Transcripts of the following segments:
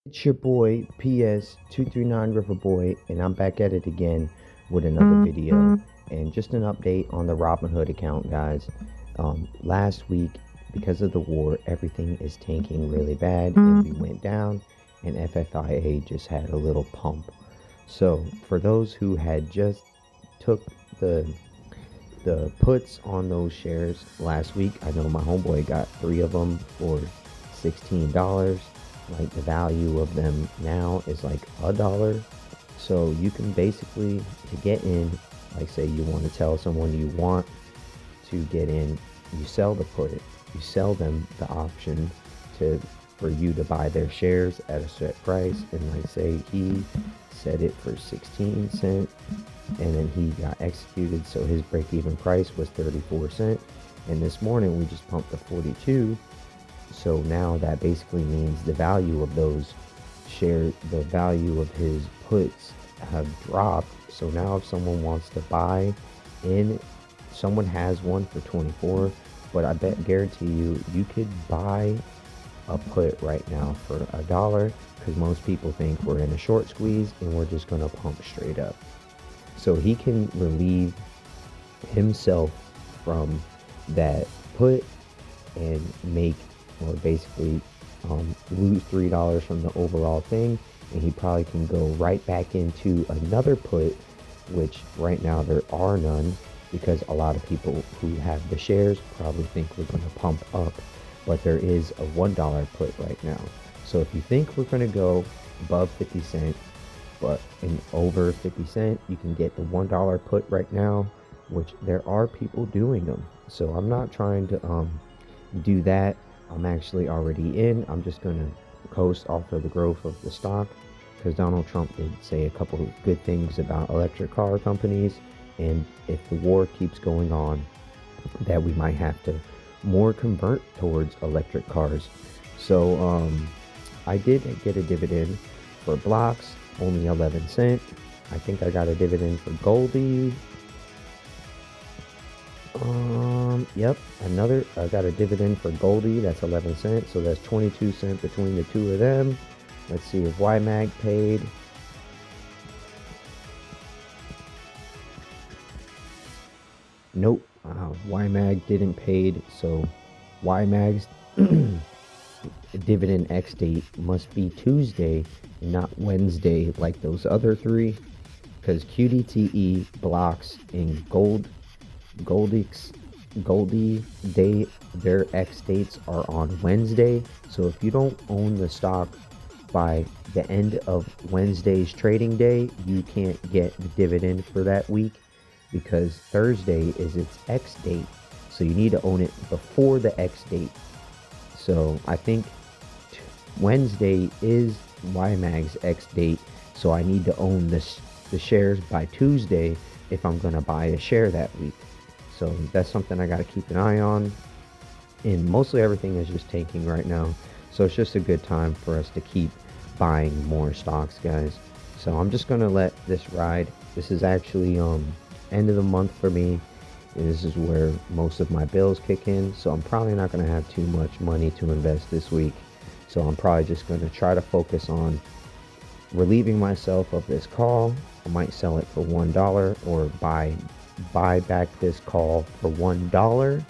It's your boy PS239 Riverboy, and I'm back at it again with another video and just an update on the Robinhood account, guys. Last week, because of the war, everything is tanking really bad, and we went down, and FFIA just had a little pump. So for those who had just took the puts on those shares last week, I know my homeboy got 3 of them for $16. Like the value of them now is like $1. So you can basically, to get in, like say you want to tell someone you want to get in, you sell the put, you sell them the option for you to buy their shares at a set price, and like say he set it for 16 cent, and then he got executed, so his break-even price was 34 cent, and this morning we just pumped to 42. So now that basically means the value of those shares, the value of his puts have dropped. So now if someone wants to buy in, someone has one for 24, but I guarantee you could buy a put right now for $1, because most people think we're in a short squeeze and we're just going to pump straight up. So he can relieve himself from that put and make, or basically lose $3 from the overall thing, and he probably can go right back into another put, which right now there are none, because a lot of people who have the shares probably think we're going to pump up, but there is a $1 put right now. So if you think we're going to go above 50 cent but in over 50 cent, you can get the $1 put right now, which there are people doing them. So I'm not trying to do that. I'm actually already in. I'm just going to coast off of the growth of the stock, because Donald Trump did say a couple of good things about electric car companies, and if the war keeps going on, that we might have to more convert towards electric cars. So I did get a dividend for blocks, only 11 cent. I think I got a dividend for Goldie. Yep, I got a dividend for Goldie, that's 11 cents, so that's 22 cents between the two of them. Let's see if YMAG paid. Nope, YMAG didn't paid, so YMAG's dividend X date must be Tuesday, not Wednesday like those other three, because QDTE, blocks, and Goldie, their X dates are on Wednesday. So if you don't own the stock by the end of Wednesday's trading day, you can't get the dividend for that week, because Thursday is its X date. So you need to own it before the X date. So I think Wednesday is YMAG's X date. So I need to own the shares by Tuesday if I'm going to buy a share that week. So that's something I got to keep an eye on. And mostly everything is just tanking right now. So it's just a good time for us to keep buying more stocks, guys. So I'm just going to let this ride. This is actually end of the month for me. And this is where most of my bills kick in. So I'm probably not going to have too much money to invest this week. So I'm probably just going to try to focus on relieving myself of this call. I might sell it for $1 or buy back this call for $1,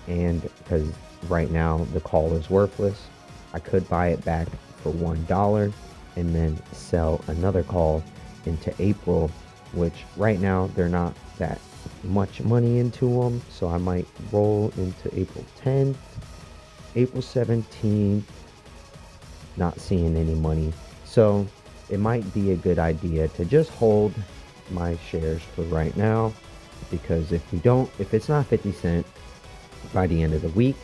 and because right now the call is worthless, I could buy it back for $1 and then sell another call into April, which right now they're not that much money into them, so I might roll into April 10th, April 17th, not seeing any money. So it might be a good idea to just hold my shares for right now, because if it's not 50 cent by the end of the week,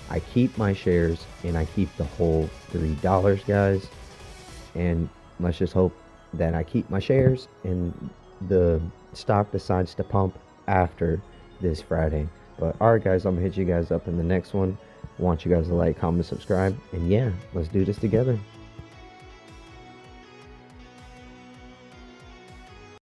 I keep my shares and I keep the whole $3, guys. And let's just hope that I keep my shares and the stock decides to pump after this Friday. But alright, guys, I'm gonna hit you guys up in the next one. I want you guys to like, comment, subscribe, and yeah, let's do this together.